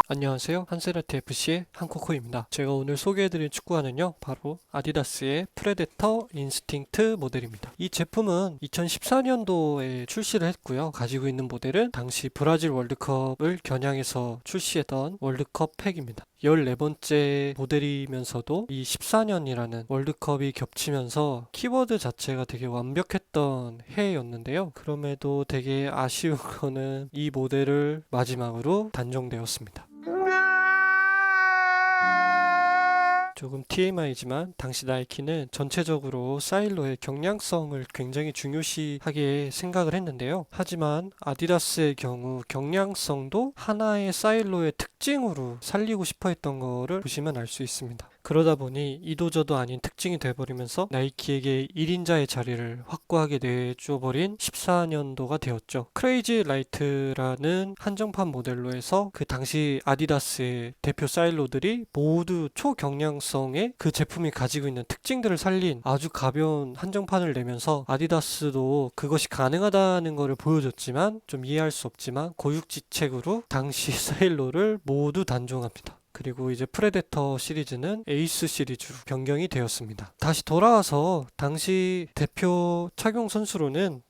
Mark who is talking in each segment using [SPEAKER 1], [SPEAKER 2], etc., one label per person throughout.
[SPEAKER 1] 안녕하세요. 한세라트 FC의 한코코입니다. 제가 오늘 소개해드릴 축구화는요, 바로 아디다스의 프레데터 인스팅트 모델입니다. 이 제품은 2014년도에 출시를 했고요. 가지고 있는 모델은 당시 브라질 월드컵을 겨냥해서 출시했던 월드컵 팩입니다. 14번째 모델이면서도 이 14년이라는 월드컵이 겹치면서 키워드 자체가 되게 완벽했던 해였는데요. 그럼에도 되게 아쉬운 거는 이 모델을 마지막으로 단종되었습니다. 조금 TMI지만 당시 나이키는 전체적으로 사일로의 경량성을 굉장히 중요시하게 생각을 했는데요. 하지만 아디다스의 경우 경량성도 하나의 사일로의 특징으로 살리고 싶어 했던 거를 보시면 알 수 있습니다. 그러다 보니 이도저도 아닌 특징이 돼버리면서 나이키에게 1인자의 자리를 확고하게 내줘버린 14년도가 되었죠. 크레이지 라이트라는 한정판 모델로 해서 그 당시 아디다스의 대표 사일로들이 모두 초경량성의 그 제품이 가지고 있는 특징들을 살린 아주 가벼운 한정판을 내면서 아디다스도 그것이 가능하다는 것을 보여줬지만, 좀 이해할 수 없지만 고육지책으로 당시 사일로를 모두 단종합니다. 그리고 이제 프레데터 시리즈는 에이스 시리즈로 변경이 되었습니다. 다시 돌아와서 당시 대표 착용 선수로는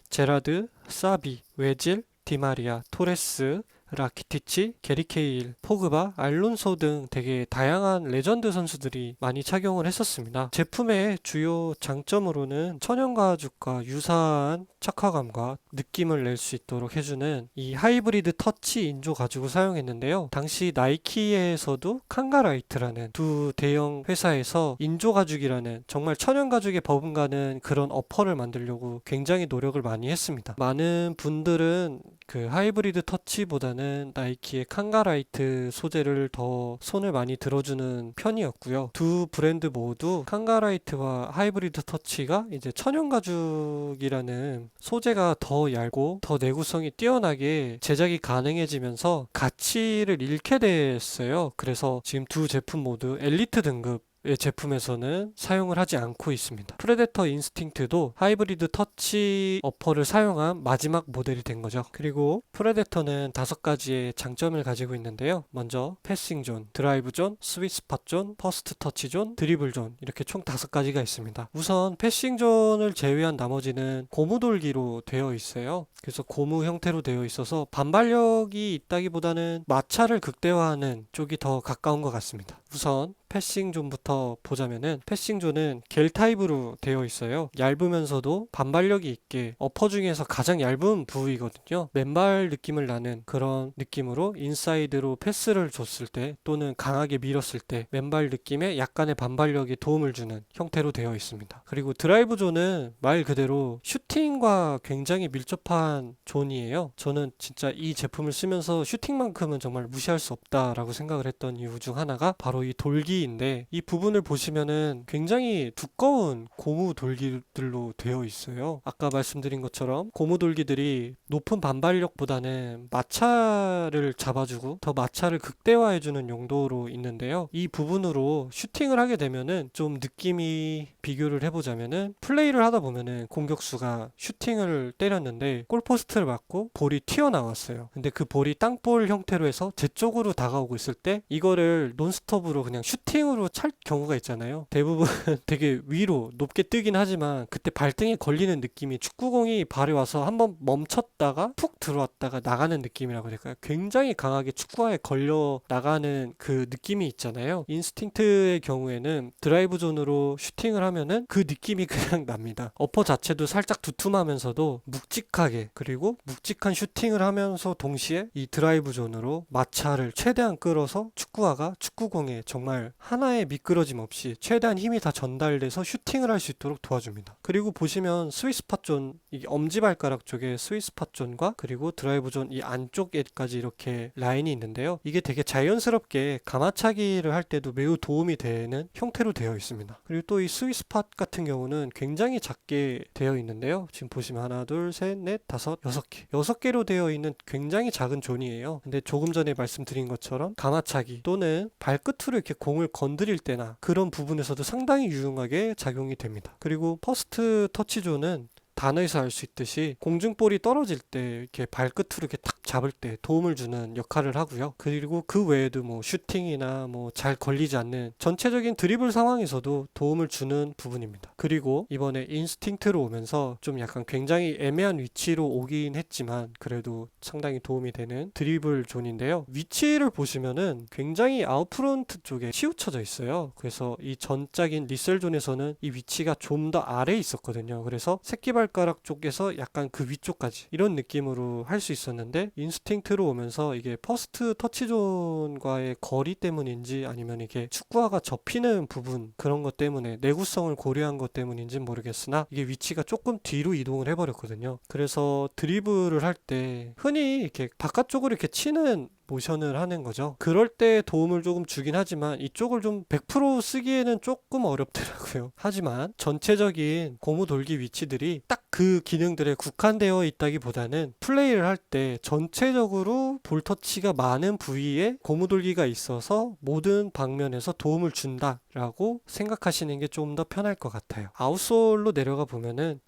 [SPEAKER 1] 제라드, 사비, 외질, 디마리아, 토레스, 라키티치, 게리 케일, 포그바, 알론소 등 되게 다양한 레전드 선수들이 많이 착용을 했었습니다. 제품의 주요 장점으로는 천연 가죽과 유사한 착화감과 느낌을 낼 수 있도록 해주는 이 하이브리드 터치 인조 가죽을 사용했는데요. 당시 나이키에서도 칸가라이트라는 두 대형 회사에서 인조 가죽이라는 정말 천연 가죽에 버금가는 그런 어퍼를 만들려고 굉장히 노력을 많이 했습니다. 많은 분들은 그 하이브리드 터치보다는 나이키의 칸가라이트 소재를 더 손을 많이 들어주는 편이었고요. 두 브랜드 모두 칸가라이트와 하이브리드 터치가 이제 천연 가죽이라는 소재가 더 얇고 더 내구성이 뛰어나게 제작이 가능해지면서 가치를 잃게 됐어요. 그래서 지금 두 제품 모두 엘리트 등급 제품에서는 사용을 하지 않고 있습니다. 프레데터 인스팅트도 하이브리드 터치 어퍼를 사용한 마지막 모델이 된 거죠. 그리고 프레데터는 5가지의 장점을 가지고 있는데요. 먼저 패싱 존, 드라이브 존, 스윗 스팟 존, 퍼스트 터치 존, 드리블 존, 이렇게 총 5가지가 있습니다. 우선 패싱 존을 제외한 나머지는 고무 돌기로 되어 있어요. 그래서 고무 형태로 되어 있어서 반발력이 있다기보다는 마찰을 극대화하는 쪽이 더 가까운 것 같습니다. 우선 패싱 존부터 보자면은, 패싱 존은 겔 타입으로 되어 있어요. 얇으면서도 반발력이 있게 어퍼 중에서 가장 얇은 부위거든요. 맨발 느낌을 나는 그런 느낌으로 인사이드로 패스를 줬을 때 또는 강하게 밀었을 때 맨발 느낌에 약간의 반발력에 도움을 주는 형태로 되어 있습니다. 그리고 드라이브 존은 말 그대로 슈팅과 굉장히 밀접한 존이에요. 저는 진짜 이 제품을 쓰면서 슈팅만큼은 정말 무시할 수 없다라고 생각을 했던 이유 중 하나가 바로 이 돌기인데, 이 부분을 보시면은 굉장히 두꺼운 고무 돌기들로 되어 있어요. 아까 말씀드린 것처럼 고무 돌기들이 높은 반발력보다는 마찰을 잡아주고 더 마찰을 극대화해주는 용도로 있는데요. 이 부분으로 슈팅을 하게 되면은 좀 느낌이, 비교를 해보자면은 플레이를 하다 보면은 공격수가 슈팅을 때렸는데 골포스트를 맞고 볼이 튀어나왔어요. 근데 그 볼이 땅볼 형태로 해서 제 쪽으로 다가오고 있을 때 이거를 논스톱으로 그냥 슈팅으로 찰 경우가 있잖아요. 대부분 되게 위로 높게 뜨긴 하지만 그때 발등에 걸리는 느낌이 축구공이 발에 와서 한번 멈췄다가 푹 들어왔다가 나가는 느낌이라고 해야 될까요? 굉장히 강하게 축구화에 걸려 나가는 그 느낌이 있잖아요. 인스팅트의 경우에는 드라이브 존으로 슈팅을 하면은 그 느낌이 그냥 납니다. 어퍼 자체도 살짝 두툼하면서도 묵직하게, 그리고 묵직한 슈팅을 하면서 동시에 이 드라이브 존으로 마찰을 최대한 끌어서 축구화가 축구공에 정말 하나의 미끄러짐 없이 최대한 힘이 다 전달돼서 슈팅을 할 수 있도록 도와줍니다. 그리고 보시면 스위스팟 존, 이 엄지발가락 쪽에 스위스팟 존과 그리고 드라이브 존 이 안쪽에까지 이렇게 라인이 있는데요. 이게 되게 자연스럽게 가마차기를 할 때도 매우 도움이 되는 형태로 되어 있습니다. 그리고 또 이 스위스팟 같은 경우는 굉장히 작게 되어 있는데요. 지금 보시면 하나, 둘, 셋, 넷, 다섯, 6개. 6개로 되어 있는 굉장히 작은 존이에요. 근데 조금 전에 말씀드린 것처럼 가마차기 또는 발끝으로 이렇게 공을 건드릴 때나 그런 부분에서도 상당히 유용하게 작용이 됩니다. 그리고 퍼스트 터치 존은 단어에서 알 수 있듯이 공중볼이 떨어질 때 이렇게 발끝으로 이렇게 탁 잡을 때 도움을 주는 역할을 하고요. 그리고 그 외에도 뭐 슈팅이나 뭐 잘 걸리지 않는 전체적인 드리블 상황에서도 도움을 주는 부분입니다. 그리고 이번에 인스팅트로 오면서 좀 약간 굉장히 애매한 위치로 오긴 했지만 그래도 상당히 도움이 되는 드리블 존인데요. 위치를 보시면은 굉장히 아웃프론트 쪽에 치우쳐져 있어요. 그래서 이 전작인 리셀 존에서는 이 위치가 좀 더 아래에 있었거든요. 그래서 새끼발가락 쪽에서 약간 그 위쪽까지 이런 느낌으로 할 수 있었는데 인스팅트로 오면서 이게 퍼스트 터치존과의 거리 때문인지 아니면 이게 축구화가 접히는 부분 그런 것 때문에 내구성을 고려한 것 때문인지 모르겠으나 이게 위치가 조금 뒤로 이동을 해버렸거든요. 그래서 드리블을 할 때 흔히 이렇게 바깥쪽으로 이렇게 치는 모션을 하는 거죠. 그럴 때 도움을 조금 주긴 하지만 이쪽을 좀 100% 쓰기에는 조금 어렵더라고요. 하지만 전체적인 고무 돌기 위치들이 딱 그 기능들에 국한되어 있다기보다는 플레이를 할 때 전체적으로 볼 터치가 많은 부위에 고무 돌기가 있어서 모든 방면에서 도움을 준다라고 생각하시는 게 좀 더 편할 것 같아요. 아웃솔로 내려가 보면은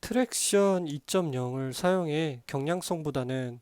[SPEAKER 1] 트랙션 2.0을 사용해 경량성보다는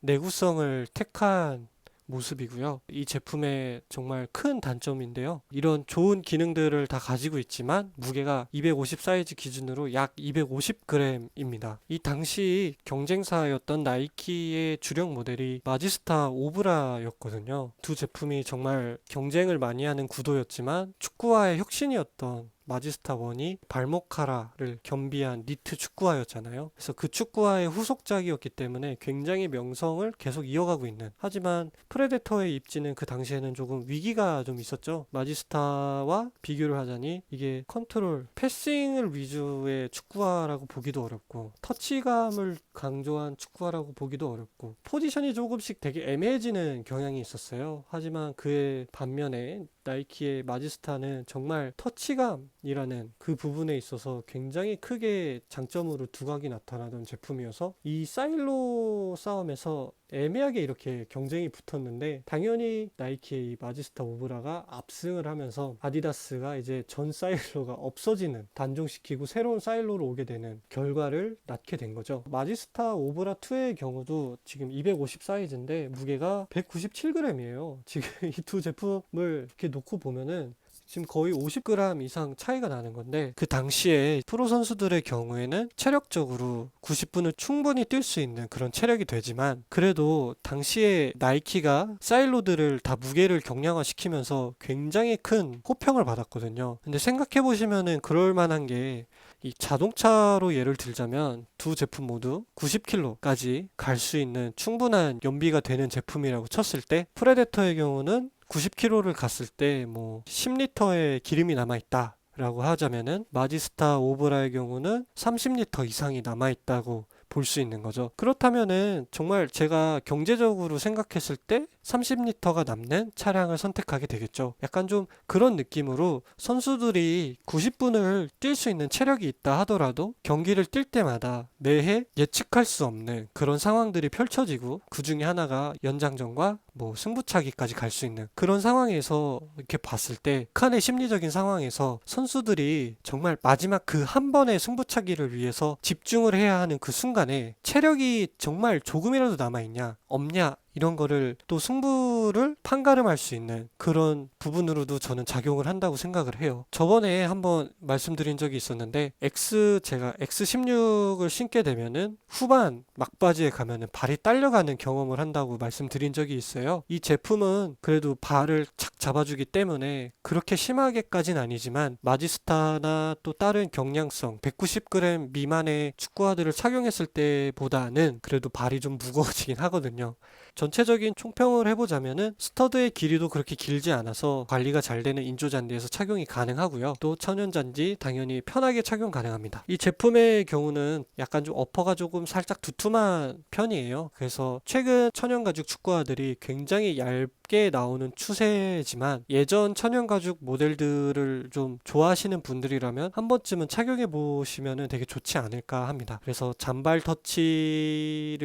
[SPEAKER 1] 내구성을 택한 모습이고요. 이 제품의 정말 큰 단점인데요. 이런 좋은 기능들을 다 가지고 있지만 무게가 250 사이즈 기준으로 약 250g입니다. 이 당시 경쟁사였던 나이키의 주력 모델이 마지스타 오브라였거든요. 두 제품이 정말 경쟁을 많이 하는 구도였지만 축구화의 혁신이었던 마지스타 1이 발목카라를 겸비한 니트 축구화였잖아요. 그래서 그 축구화의 후속작이었기 때문에 굉장히 명성을 계속 이어가고 있는, 하지만 프레데터의 입지는 그 당시에는 조금 위기가 좀 있었죠. 마지스타와 비교를 하자니 이게 컨트롤, 패싱을 위주의 축구화라고 보기도 어렵고 터치감을 강조한 축구화라고 보기도 어렵고 포지션이 조금씩 되게 애매해지는 경향이 있었어요. 하지만 그의 반면에 나이키의 마지스타는 정말 터치감이라는 그 부분에 있어서 굉장히 크게 장점으로 두각이 나타나던 제품이어서 이 사일로 싸움에서 애매하게 이렇게 경쟁이 붙었는데 당연히 나이키의 이 마지스타 오브라가 압승을 하면서 아디다스가 이제 전 사일로가 없어지는, 단종시키고 새로운 사일로로 오게 되는 결과를 낳게 된 거죠. 마지스타 오브라 2의 경우도 지금 250 사이즈인데 무게가 197g이에요. 지금 이 두 제품을 이렇게 놓고 보면은 지금 거의 50g 이상 차이가 나는 건데, 그 당시에 프로 선수들의 경우에는 체력적으로 90분을 충분히 뛸 수 있는 그런 체력이 되지만 그래도 당시에 나이키가 사일로드를 다 무게를 경량화시키면서 굉장히 큰 호평을 받았거든요. 근데 생각해 보시면은 그럴 만한 게, 이 자동차로 예를 들자면 두 제품 모두 90km까지 갈 수 있는 충분한 연비가 되는 제품이라고 쳤을 때, 프레데터의 경우는 90km를 갔을 때 뭐 10리터의 기름이 남아있다 라고 하자면은 마지스타 오브라의 경우는 30리터 이상이 남아있다고 볼 수 있는 거죠. 그렇다면은 정말 제가 경제적으로 생각했을 때 30리터가 남는 차량을 선택하게 되겠죠. 약간 좀 그런 느낌으로 선수들이 90분을 뛸 수 있는 체력이 있다 하더라도 경기를 뛸 때마다 매해 예측할 수 없는 그런 상황들이 펼쳐지고, 그 중에 하나가 연장전과 뭐 승부차기까지 갈 수 있는 그런 상황에서 이렇게 봤을 때, 칸의 심리적인 상황에서 선수들이 정말 마지막 그 한 번의 승부차기를 위해서 집중을 해야 하는 그 순간에 체력이 정말 조금이라도 남아있냐 없냐 이런 거를 또 승부를 판가름할 수 있는 그런 부분으로도 저는 작용을 한다고 생각을 해요. 저번에 한번 말씀드린 적이 있었는데 제가 X16을 신게 되면은 후반 막바지에 가면은 발이 딸려가는 경험을 한다고 말씀드린 적이 있어요. 이 제품은 그래도 발을 착 잡아주기 때문에 그렇게 심하게까지는 아니지만 마지스타나 또 다른 경량성 190g 미만의 축구화들을 착용했을 때보다는 그래도 발이 좀 무거워지긴 하거든요. 전체적인 총평을 해보자면은 스터드의 길이도 그렇게 길지 않아서 관리가 잘 되는 인조잔디에서 착용이 가능하고요. 또 천연잔디 당연히 편하게 착용 가능합니다. 이 제품의 경우는 약간 좀 어퍼가 조금 살짝 두툼한 편이에요. 그래서 최근 천연가죽 축구화들이 굉장히 얇게 나오는 추세지만 예전 천연가죽 모델들을 좀 좋아하시는 분들이라면 한 번쯤은 착용해 보시면 되게 좋지 않을까 합니다. 그래서 잔발 터치나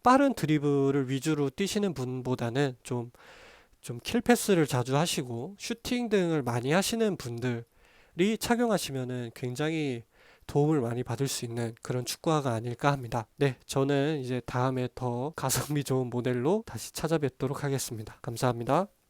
[SPEAKER 1] 빠른 드리블을 위주로 뛰시는 분보다는 좀 킬패스를 자주 하시고 슈팅 등을 많이 하시는 분들이 착용하시면은 굉장히 도움을 많이 받을 수 있는 그런 축구화가 아닐까 합니다. 네, 저는 이제 다음에 더 가성비 좋은 모델로 다시 찾아뵙도록 하겠습니다. 감사합니다.